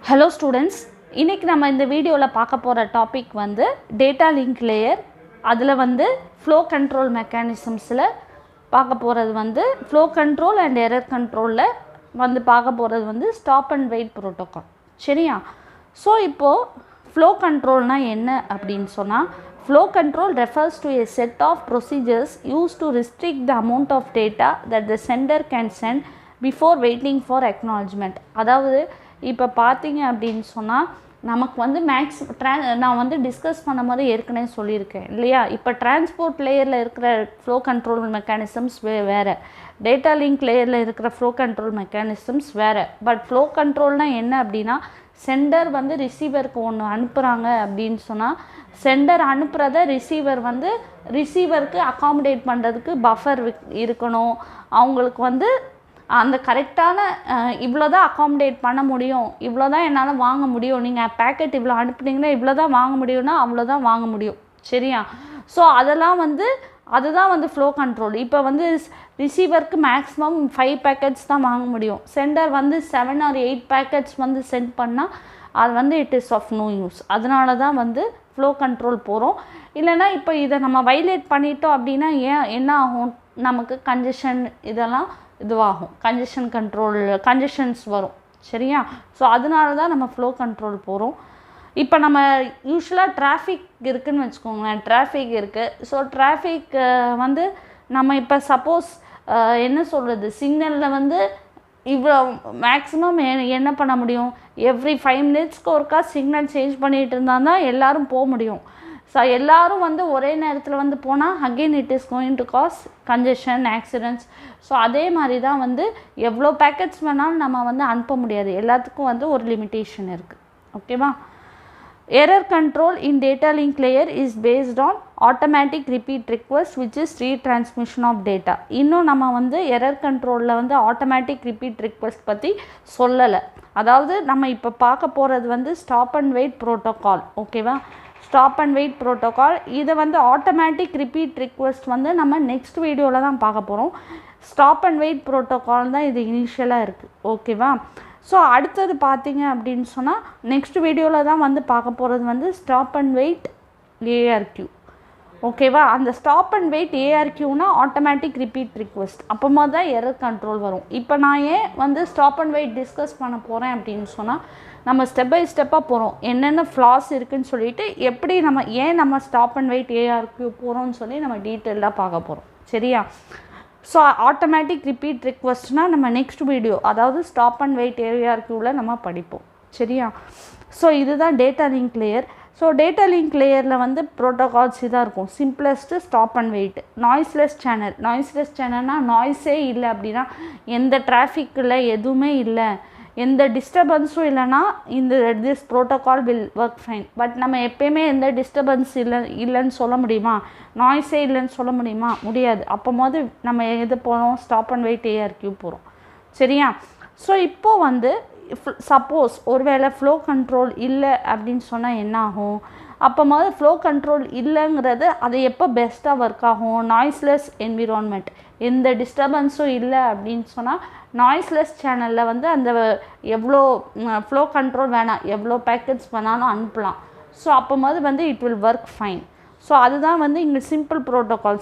Hello students, இன்னைக்கு நம்ம இந்த வீடியோல பார்க்க போற டாபிக் வந்து data link layer. அதுல வந்து flow control mechanismsல பார்க்க போறது வந்து flow control and error controlல வந்து பார்க்க போறது வந்து stop and wait protocol. சரியா? சோ இப்போ flow controlனா என்ன அப்படினு சொன்னா flow control refers to a set of procedures used to restrict the amount of data that the sender can send before waiting for acknowledgement. அதாவது இப்போ பாத்தீங்க அப்படினு சொன்னா நமக்கு வந்து நான் வந்து டிஸ்கஸ் பண்ண மாதிரி ஏற்கனவே சொல்லியிருக்கேன் இல்லையா. இப்போ டிரான்ஸ்போர்ட் லேயரில் இருக்கிற ஃப்ளோ கண்ட்ரோல் மெக்கானிசம்ஸ் வேறு, டேட்டா லிங்க் லேயரில் இருக்கிற ஃப்ளோ கண்ட்ரோல் மெக்கானிசம்ஸ் வேறு. பட் ஃப்ளோ கண்ட்ரோல்னால் என்ன அப்படின்னா சென்டர் வந்து ரிசீவருக்கு ஒன்று அனுப்புகிறாங்க அப்படின்னு சொன்னால் சென்டர் அனுப்புகிறத ரிசீவர் வந்து ரிசீவருக்கு அகாமடேட் பண்ணுறதுக்கு பஃபர் இருக்கணும். அவங்களுக்கு வந்து அந்த கரெக்டான இவ்வளோ தான் அகாமடேட் பண்ண முடியும், இவ்வளோ தான் என்னால் வாங்க முடியும், நீங்கள் பேக்கெட் இவ்வளோ அனுப்புனீங்கன்னா இவ்வளோ தான் வாங்க முடியும்னா அவ்வளோ தான் வாங்க முடியும். சரியா? ஸோ அதெல்லாம் வந்து அதுதான் வந்து ஃப்ளோ கண்ட்ரோல். இப்போ வந்து ரிசீவருக்கு மேக்ஸிமம் 5 பேக்கெட்ஸ் தான் வாங்க முடியும். சென்டர் வந்து 7 or 8 பேக்கெட்ஸ் வந்து சென்ட் பண்ணால் அது வந்து it is of no use. அதனால தான் வந்து ஃப்ளோ கண்ட்ரோல் போகிறோம். இல்லைனா இப்போ இதை நம்ம வைலேட் பண்ணிட்டோம் அப்படின்னா என்ன ஆகும், நமக்கு கன்ஜெஷன் இதெல்லாம் இதுவாகும், கன்ஜெஷன்ஸ் வரும். சரியா? ஸோ அதனால தான் நம்ம ஃப்ளோ கண்ட்ரோல் போகிறோம். இப்போ நம்ம யூஸ்வலாக டிராஃபிக் இருக்குதுன்னு வச்சுக்கோங்களேன், டிராஃபிக் இருக்குது. ஸோ டிராஃபிக் வந்து நம்ம இப்போ சப்போஸ் என்ன சொல்கிறது, சிக்னலில் வந்து இவ்வளோ மேக்ஸிமம் என்ன பண்ண முடியும், எவ்ரி 5 minutesக்கு ஒருக்கா சிக்னல் சேஞ்ச் பண்ணிகிட்டு இருந்தால் தான் எல்லோரும் போக முடியும். ஸோ எல்லோரும் வந்து ஒரே நேரத்தில் வந்து போனால் again it is going to cause congestion, accidents. So அதே மாதிரி தான் வந்து எவ்வளோ பேக்கெட்ஸ் வேணாலும் நம்ம வந்து அனுப்ப முடியாது, எல்லாத்துக்கும் வந்து ஒரு லிமிட்டேஷன் இருக்குது. ஓகேவா? Error control in data link layer is based on automatic repeat request which is retransmission of data. இன்னும் நம்ம வந்து எரர் கண்ட்ரோலில் வந்து ஆட்டோமேட்டிக் ரிப்பீட் ரிக்வெஸ்ட் பற்றி சொல்லலை. அதாவது நம்ம இப்போ பார்க்க போகிறது வந்து ஸ்டாப் அண்ட் வெயிட் ப்ரோட்டோகால். ஓகேவா? Stop and wait protocol. இதை வந்து ஆட்டோமேட்டிக் ரிப்பீட் ரிக்வெஸ்ட் வந்து நம்ம நெக்ஸ்ட் வீடியோவில் தான் பார்க்க போகிறோம். ஸ்டாப் அண்ட் வெயிட் ப்ரோட்டோகால் தான் இது இனிஷியலாக இருக்குது. ஓகேவா? ஸோ அடுத்தது பார்த்தீங்க அப்படின்னு சொன்னால் நெக்ஸ்ட் வீடியோவில் தான் வந்து பார்க்க போகிறது வந்து ஸ்டாப் அண்ட் வெயிட் ஏஆர்கியூ. ஓகேவா? அந்த ஸ்டாப் அண்ட் வெயிட் ஏஆர்கியூனா ஆட்டோமேட்டிக் ரிப்பீட் ரிக்வெஸ்ட். அப்போமா தான் எரர் கண்ட்ரோல் வரும். இப்போ நான் ஏன் வந்து ஸ்டாப் அண்ட் வெயிட் டிஸ்கஸ் பண்ண போகிறேன் அப்படின்னு சொன்னால் நம்ம ஸ்டெப் பை ஸ்டெப்பாக போகிறோம், என்னென்ன ஃப்ளாஸ் இருக்குதுன்னு சொல்லிட்டு எப்படி நம்ம ஸ்டாப் அண்ட் வெயிட் ஏஆர்கியூ போகிறோம்னு சொல்லி நம்ம டீட்டெயிலாக பார்க்க போகிறோம். சரியா? ஸோ ஆட்டோமேட்டிக் ரிப்பீட் ரிக்வெஸ்ட்னால் நம்ம நெக்ஸ்ட் வீடியோ, அதாவது ஸ்டாப் அண்ட் வெயிட் ஏஆர்கியூவில் நம்ம படிப்போம். சரியா? ஸோ இதுதான் data link layer. So data link லேயரில் வந்து ப்ரோட்டோகால்ஸ் இதாக இருக்கும். Simplest stop and wait, noiseless channel. Noiseless சேனல்னால் நாய்ஸே இல்லை அப்படின்னா எந்த டிராஃபிக்கில் எதுவுமே இல்லை, எந்த டிஸ்டர்பன்ஸும் இல்லைன்னா this protocol will work fine. But நம்ம எப்போயுமே எந்த டிஸ்டர்பன்ஸ் இல்லைன்னு சொல்ல முடியுமா, நாய்ஸே இல்லைன்னு சொல்ல முடியுமா? முடியாது. அப்போது நம்ம எது போகிறோம், ஸ்டாப் அண்ட் வெயிட் ஏஆர்கியூ போகிறோம். சரியா? ஸோ இப்போது வந்து சப்போஸ் ஒருவேளை ஃப்ளோ கண்ட்ரோல் இல்லை அப்படின்னு சொன்னால் என்ன ஆகும், அப்போது ஃப்ளோ கண்ட்ரோல் இல்லைங்கிறது அது எப்போ பெஸ்ட்டாக ஒர்க் ஆகும், நாய்ஸ்லெஸ் என்விரான்மெண்ட், எந்த டிஸ்டர்பன்ஸும் இல்லை அப்படின்னு சொன்னால் நாய்ஸ்லெஸ் சேனலில் வந்து அந்த எவ்வளோ ஃப்ளோ கண்ட்ரோல் வேணாம், எவ்வளோ பேக்கெட்ஸ் வேணாலும் அனுப்பலாம். ஸோ அப்போது வந்து it will work fine. So அதுதான் வந்து இங்கே சிம்பிள் ப்ரோட்டோகால்.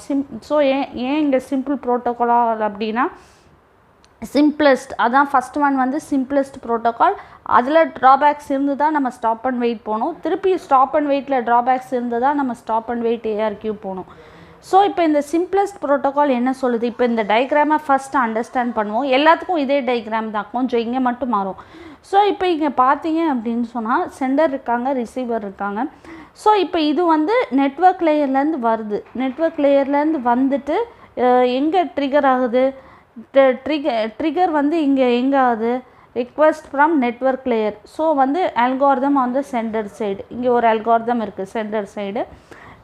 ஸோ ஏன் இங்கே சிம்பிள் ப்ரோட்டோகால் அப்படின்னா சிம்பிளஸ்ட், அதான் ஃபஸ்ட் ஒன் வந்து சிம்பிளஸ்ட் ப்ரோட்டோகால். அதில் ட்ராபேக்ஸ் இருந்து தான் நம்ம ஸ்டாப் அண்ட் வெயிட் போகணும். திருப்பி ஸ்டாப் அண்ட் வெயிட்டில் ட்ராபேக்ஸ் இருந்து தான் நம்ம ஸ்டாப் அண்ட் வெயிட் ஏஆர்கியூ போகணும். ஸோ இப்போ இந்த சிம்பிளஸ்ட் ப்ரோட்டோகால் என்ன சொல்லுது, இப்போ இந்த டயக்ராமை ஃபஸ்ட்டு அண்டர்ஸ்டாண்ட் பண்ணுவோம். எல்லாத்துக்கும் இதே டயக்ராம் தான், கொஞ்சம் இங்கே மட்டும் மாறும். ஸோ இப்போ இங்கே பார்த்தீங்க அப்படின்னு சொன்னால் சென்டர் இருக்காங்க, ரிசீவர் இருக்காங்க. ஸோ இப்போ இது வந்து நெட்வொர்க் லேயர்லேருந்து வருது. நெட்வொர்க் லேயர்லேருந்து வந்துட்டு எங்கே ட்ரிகர் ஆகுது, ட்ரிகர் வந்து இங்கே எங்கே ஆகுது, request from network layer. So வந்து algorithm on the sender side, இங்கே ஒரு அல்காரிதம் இருக்குது சென்டர் சைடு.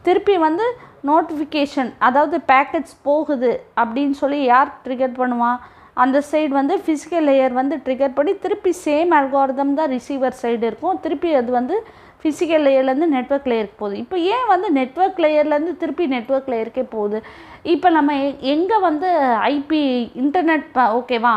திருப்பி வந்து நோட்டிஃபிகேஷன், அதாவது பேக்கெட்ஸ் போகுது அப்படின்னு சொல்லி யார் ட்ரிகர் பண்ணுவான், அந்த சைடு வந்து ஃபிசிக்கல் லேயர் வந்து ட்ரிகர் பண்ணி திருப்பி சேம் அல்காரிதம் தான் ரிசீவர் சைடு இருக்கும். திருப்பி அது வந்து ஃபிசிக்கல் லேயர்லேருந்து நெட்வொர்க் லேயருக்கு போகுது. இப்போ ஏன் வந்து நெட்வொர்க் லேயர்லேருந்து திருப்பி நெட்வொர்க் லேயருக்கே போகுது, இப்போ நம்ம எங்கே வந்து ஐபி இன்டர்நெட் ஓகேவா,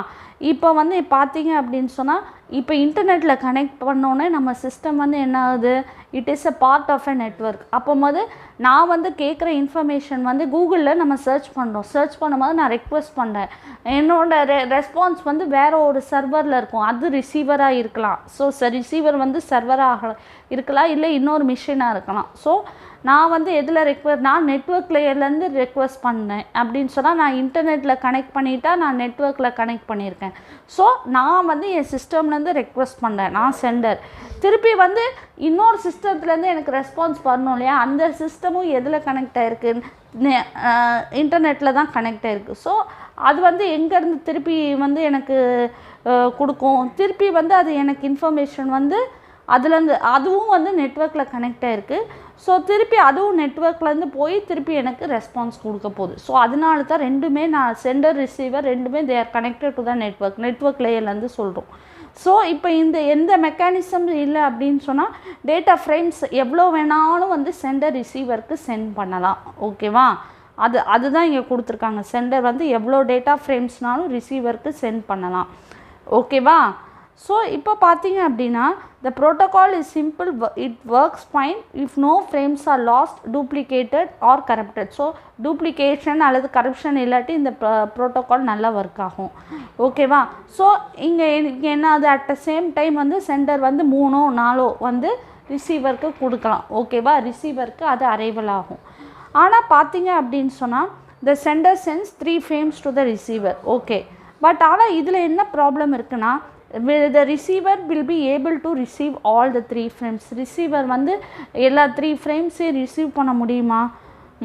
இப்போ வந்து பார்த்தீங்க அப்படின்னு சொன்னால் இப்போ இன்டர்நெட்டில் கனெக்ட் பண்ணோன்னே நம்ம சிஸ்டம் வந்து என்ன ஆகுது, it is a part of a network. அப்போது நான் வந்து கேட்குற இன்ஃபர்மேஷன் வந்து கூகுளில் நம்ம சர்ச் பண்ணுறோம். சர்ச் பண்ணும்போது நான் ரெக்வெஸ்ட் பண்ணுறேன், என்னோடய ரெஸ்பான்ஸ் வந்து வேறு ஒரு சர்வரில் இருக்கும், அது ரிசீவராக இருக்கலாம். ஸோ ரிசீவர் வந்து சர்வராக இருக்கலாம், இல்லை இன்னொரு மிஷினாக இருக்கலாம். ஸோ நான் வந்து எதில் நான் நெட்வொர்க் லேயர்லேருந்து ரெக்வெஸ்ட் பண்ணேன் அப்படின்னு சொன்னால், நான் இன்டர்நெட்டில் கனெக்ட் பண்ணிட்டா நான் நெட்வொர்க்கில் கனெக்ட் பண்ணியிருக்கேன். ஸோ நான் வந்து என் சிஸ்டம்லேருந்து ரெக்வெஸ்ட் பண்ணுறேன், நான் சென்டர். திருப்பி வந்து இன்னொரு சிஸ்டத்துலேருந்து எனக்கு ரெஸ்பான்ஸ் வரணும் இல்லையா, அந்த சிஸ்டமும் எதில் கனெக்ட் ஆகிருக்கு, இன்டர்நெட்டில் தான் கனெக்ட் ஆகிருக்கு. ஸோ அது வந்து எங்கேருந்து திருப்பி வந்து எனக்கு கொடுக்கும், திருப்பி வந்து அது எனக்கு இன்ஃபர்மேஷன் வந்து அதுலேருந்து அதுவும் வந்து நெட்வொர்க்கில் கனெக்ட் ஆகிருக்கு. ஸோ திருப்பி அதுவும் நெட்வொர்க்லேருந்து போய் திருப்பி எனக்கு ரெஸ்பான்ஸ் கொடுக்க போகுது. ஸோ அதனால தான் ரெண்டுமே நான் சென்டர் ரிசீவர் ரெண்டுமே they are connected to the network லேயர்லேருந்து சொல்கிறோம். ஸோ இப்போ இந்த எந்த மெக்கானிசம் இல்லை அப்படின்னு சொன்னால், டேட்டா ஃப்ரேம்ஸ் எவ்வளோ வேணாலும் வந்து சென்டர் ரிசீவருக்கு சென்ட் பண்ணலாம். ஓகேவா, அதுதான் இங்கே கொடுத்துருக்காங்க. சென்டர் வந்து எவ்வளோ டேட்டா ஃப்ரேம்ஸ்னாலும் ரிசீவருக்கு சென்ட் பண்ணலாம். ஓகேவா. ஸோ இப்போ பார்த்தீங்க அப்படின்னா, the protocol is simple, it works fine if no frames are lost, duplicated or corrupted. So duplication அல்லது கரப்ஷன் இல்லாட்டி இந்த ப்ரோட்டோகால் நல்லா ஒர்க் ஆகும். ஓகேவா. ஸோ இங்கே என்ன அது, அட் த சேம் டைம் வந்து சென்டர் வந்து 3-4 வந்து ரிசீவருக்கு கொடுக்கலாம். ஓகேவா, ரிசீவருக்கு அது அரைவல் ஆகும். ஆனால் பார்த்தீங்க அப்படின்னு சொன்னால், the sender sends 3 frames to the receiver. Okay, but ஆனால் இதில் என்ன ப்ராப்ளம் இருக்குன்னா, the receiver will be able to receive all the 3 frames. receiver வந்து எல்லா 3 ஃப்ரேம்ஸையும் ரிசீவ் பண்ண முடியுமா?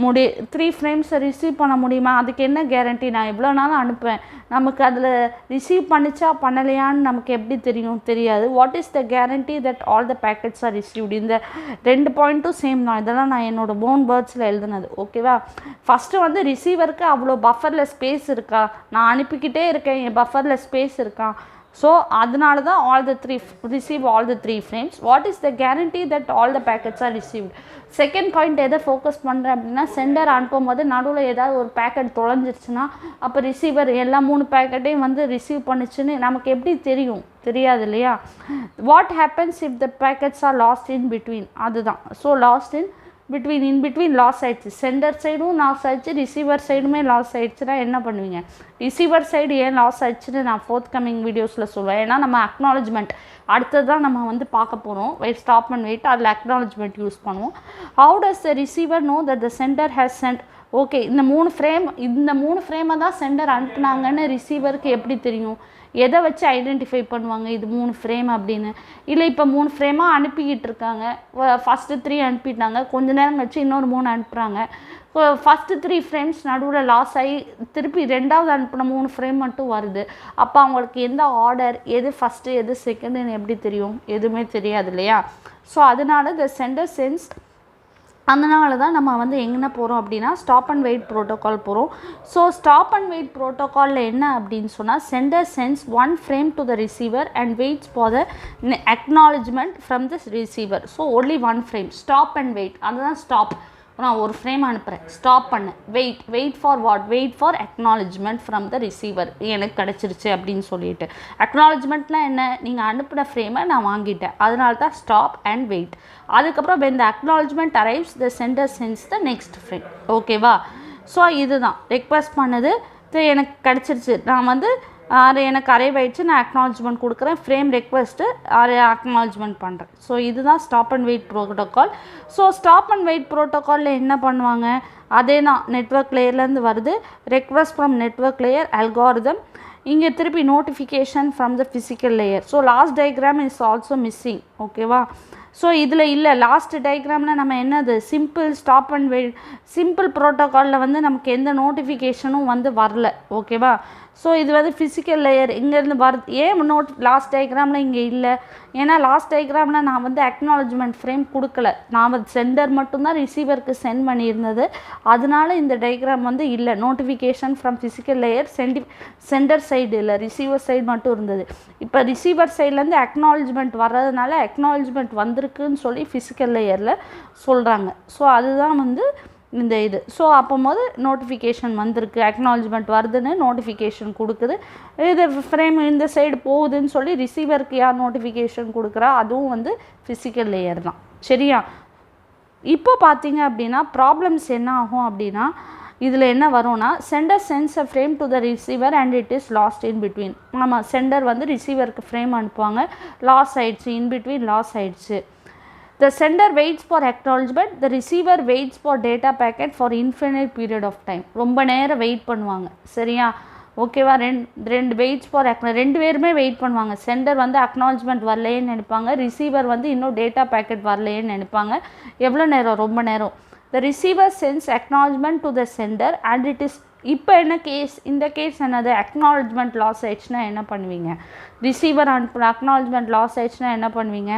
3 ஃப்ரேம்ஸை ரிசீவ் பண்ண முடியுமா? அதுக்கு என்ன கேரண்டி? நான் எவ்வளோ நாளும் அனுப்புவேன், நமக்கு அதில் ரிசீவ் பண்ணிச்சா பண்ணலையான்னு நமக்கு எப்படி தெரியாது. What is the guarantee that all the packets are received? இந்த 2 பாயிண்ட்டும் சேம் தான். இதெல்லாம் நான் என்னோடய போன் வேர்ட்ஸில் எழுதுனது. ஓகேவா. ஃபஸ்ட்டு வந்து ரிசீவருக்கு அவ்வளோ பஃபரில் ஸ்பேஸ் இருக்கா, நான் அனுப்பிக்கிட்டே இருக்கேன், என் பஃபரில் ஸ்பேஸ் இருக்கா? ஸோ அதனால தான் receive all the 3 frames. What is the guarantee that all the packets are received? Second point எதை ஃபோக்கஸ் பண்ணுறேன் அப்படின்னா, சென்டர் அனுப்பும் போது நடுவில் ஏதாவது ஒரு பேக்கெட் தொலைஞ்சிருச்சுன்னா, அப்போ ரிசீவர் எல்லா 3 பேக்கெட்டையும் வந்து ரிசீவ் பண்ணிச்சுன்னு நமக்கு எப்படி தெரியாது இல்லையா. What happens if the packets are lost in between? அதுதான். So lost in between loss ஆகிடுச்சு, சென்டர் சைடும் லாஸ் ஆகிடுச்சு, ரிசீவர் சைடுமே லாஸ் ஆகிடுச்சுன்னா என்ன பண்ணுவீங்க? ரிசீவர் சைடு ஏன் லாஸ் ஆகிடுச்சுன்னு நான் ஃபோர்த் கமிங் வீடியோஸில் சொல்லுவேன். ஏன்னா நம்ம அக்னாலஜ்மெண்ட் அடுத்தது தான் நம்ம வந்து பார்க்க போகிறோம். ஸ்டாப் அண்ட் வெயிட், அதில் அக்னாலஜ்மெண்ட் யூஸ் பண்ணுவோம். How does the receiver know that the centre has sent? Okay, இந்த 3 ஃப்ரேமை தான் சென்டர் அனுப்புனாங்கன்னு ரிசீவருக்கு எப்படி தெரியும்? எதை வச்சு ஐடென்டிஃபை பண்ணுவாங்க இது 3 ஃப்ரேம் அப்படின்னு? இல்லை இப்போ 3 ஃப்ரேமாக அனுப்பிக்கிட்டு இருக்காங்க, ஃபஸ்ட்டு 3 அனுப்பிட்டாங்க, கொஞ்ச நேரம் கழிச்சு இன்னொரு 3 அனுப்புகிறாங்க. ஃபஸ்ட்டு 3 ஃப்ரேம்ஸ் நடுவில் லாஸ் ஆகி திருப்பி 2வது அனுப்பின 3 ஃப்ரேம் மட்டும் வருது. அப்போ அவங்களுக்கு எந்த ஆர்டர், எது ஃபஸ்ட்டு எது செகண்டுன்னு எப்படி தெரியும்? எதுவுமே தெரியாது இல்லையா. ஸோ அதனால த சென்டர் சென்ஸ், அதனால தான் நம்ம வந்து எங்கே போகிறோம் அப்படின்னா, ஸ்டாப் அண்ட் வெயிட் ப்ரோட்டோகால் போகிறோம். ஸோ ஸ்டாப் அண்ட் வெயிட் ப்ரோட்டோகாலில் என்ன அப்படின்னு சொன்னால், centre sense 1 frame to the receiver and waits for the acknowledgement from the receiver. So only 1 frame. Stop and wait, அதுதான் ஸ்டாப். நான் ஒரு ஃப்ரேம் அனுப்புகிறேன், ஸ்டாப் பண்ணு, wait for what? Wait for acknowledgement from the receiver, எனக்கு கிடச்சிருச்சு அப்படின்னு சொல்லிட்டு. அக்னாலஜ்மெண்ட்லாம் என்ன? நீங்கள் அனுப்பின ஃப்ரேமை நான் வாங்கிட்டேன், அதனால தான் ஸ்டாப் அண்ட் வெயிட். அதுக்கப்புறம் when the acknowledgement arrives, the sender sends the next frame. ஓகேவா. ஸோ இதுதான் ரெக்வெஸ்ட் பண்ணது, எனக்கு கிடச்சிருச்சு, நான் வந்து எனக்கு அரைவ் ஆயிடுச்சு, நான் அக்னாலஜ்மெண்ட் கொடுக்குறேன், ஃப்ரேம் ரெக்வெஸ்ட்டு அக்னாலஜ்மெண்ட் பண்ணுறேன். ஸோ இதுதான் stop and wait protocol. So stop and wait ப்ரோட்டோகாலில் என்ன பண்ணுவாங்க? அதே தான், நெட்வொர்க் லேயர்லேருந்து வருது, request from network layer algorithm, இங்கே திருப்பி notification from the physical layer. So last diagram is also missing. ஓகேவா. ஸோ இதில் இல்லை, லாஸ்ட் டயக்ராமில் நம்ம என்னது, simple stop and wait, simple ப்ரோட்டோகாலில் வந்து நமக்கு எந்த நோட்டிஃபிகேஷனும் வந்து வரல. ஓகேவா. ஸோ இது வந்து ஃபிசிக்கல் லேயர் இங்கேருந்து வருது. ஏன் லாஸ்ட் டயக்ராமில் இங்கே இல்லை? ஏன்னா லாஸ்ட் டயக்ராமில் நான் வந்து அக்னாலஜ்மெண்ட் ஃப்ரேம் கொடுக்கல, நான் வந்து சென்டர் மட்டும்தான் ரிசீவருக்கு சென்ட் பண்ணியிருந்தது, அதனால இந்த டயக்ராம் வந்து இல்லை. Notification from physical layer centre side இல்லை, ரிசீவர் சைடு மட்டும் இருந்தது. இப்போ ரிசீவர் சைட்லேருந்து அக்னாலஜ்மெண்ட் வர்றதுனால அக்னாலஜ்மெண்ட் வந்திருக்குன்னு சொல்லி ஃபிசிக்கல் லேயரில் சொல்கிறாங்க. ஸோ அதுதான் வந்து இந்த இது. ஸோ அப்போது நோட்டிஃபிகேஷன் வந்திருக்கு, அக்னாலஜ்மெண்ட் வருதுன்னு நோட்டிஃபிகேஷன் கொடுக்குது. இது ஃப்ரேம் இந்த சைடு போகுதுன்னு சொல்லி ரிசீவருக்கு யார் நோட்டிஃபிகேஷன் கொடுக்குறா, அதுவும் வந்து ஃபிசிக்கல் லேயர் தான். சரியா? இப்போ பார்த்தீங்க அப்படின்னா ப்ராப்ளம்ஸ் என்ன ஆகும் அப்படின்னா, இதில் என்ன வரும்னா, centre sense a frame to the receiver and it is last in between. ஆமாம், சென்டர் வந்து ரிசீவருக்கு ஃப்ரேம் அனுப்புவாங்க, லாஸ் ஆயிடுச்சு, இன் பிட்வீன் லாஸ் ஆயிடுச்சு. The sender waits for acknowledgement, the receiver waits for data packet for infinite period of time. ரொம்ப நேரம் wait பண்ணுவாங்க. சரியா? ஓகேவா? ரெண்டு வெயிட்ஸ் ஃபார் ரெண்டு பேருமே வெயிட் பண்ணுவாங்க. சென்டர் வந்து அக்னாலஜ்மெண்ட் வரலையேன்னு நினைப்பாங்க, ரிசீவர் வந்து இன்னும் டேட்டா பேக்கெட் வரலையேன்னு நினைப்பாங்க. எவ்வளோ நேரம்? ரொம்ப நேரம். The receiver sends acknowledgement to the sender and it is. இப்போ என்ன கேஸ்? இந்த கேஸ் என்னது? அக்னாலஜ்மெண்ட் லாஸ் ஆயிடுச்சுன்னா என்ன பண்ணுவீங்க? ரிசீவர் அனுப்புகிற அக்னாலஜ்மெண்ட் லாஸ் ஆயிடுச்சுன்னா என்ன பண்ணுவீங்க?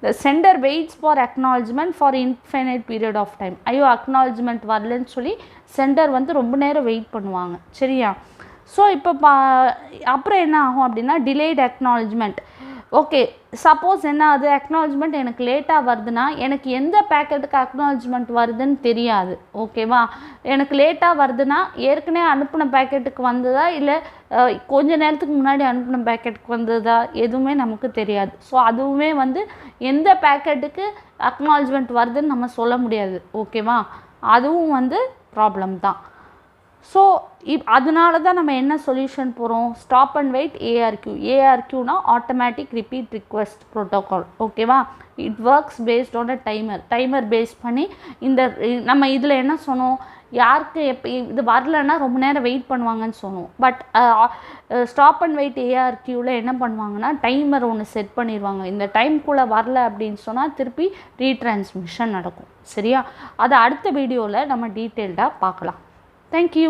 The sender waits for acknowledgement for infinite period of time. ஐயோ அக்னாலஜ்மெண்ட் வரலன்னு சொல்லி சென்டர் வந்து ரொம்ப நேரம் வெயிட் பண்ணுவாங்க. சரியா? ஸோ இப்போ அப்புறம் என்ன ஆகும் அப்படின்னா, டிலேட் அக்னாலஜ்மெண்ட். ஓகே, சப்போஸ் என்ன ஆகுது, அக்னாலஜ்மெண்ட் எனக்கு லேட்டாக வருதுன்னா எனக்கு எந்த பேக்கெட்டுக்கு அக்னாலஜ்மெண்ட் வருதுன்னு தெரியாது. ஓகேவா? எனக்கு லேட்டாக வருதுன்னா ஏற்கனவே அனுப்பின பேக்கெட்டுக்கு வந்ததா இல்லை கொஞ்ச நேரத்துக்கு முன்னாடி அனுப்பின பேக்கெட்டுக்கு வந்ததா, எதுவுமே நமக்கு தெரியாது. ஸோ அதுவுமே வந்து எந்த பேக்கெட்டுக்கு அக்னாலஜ்மெண்ட் வருதுன்னு நம்ம சொல்ல முடியாது. ஓகேவா? அதுவும் வந்து ப்ராப்ளம் தான். ஸோ அதனால தான் நம்ம என்ன சொல்யூஷன் போகிறோம்? Stop and wait ARQ. ஏஆர்கியூனா ஆட்டோமேட்டிக் ரிப்பீட் ரிக்வெஸ்ட் ப்ரோட்டோகால். ஓகேவா? It works based on a timer base பண்ணி இந்த நம்ம இதில் என்ன சொன்னோம், யாருக்கு எப்போ இது வரலன்னா ரொம்ப நேரம் வெயிட் பண்ணுவாங்கன்னு சொன்னோம். பட் ஸ்டாப் அண்ட் வெயிட் ஏஆர்கியூவில் என்ன பண்ணுவாங்கன்னா, டைமர் ஒன்று செட் பண்ணிடுவாங்க. இந்த டைம்குள்ளே வரல அப்படின்னு சொன்னால் திருப்பி ரீட்ரான்ஸ்மிஷன் நடக்கும். சரியா? அதை அடுத்த வீடியோவில் நம்ம டீட்டெயில்டாக பார்க்கலாம். Thank you.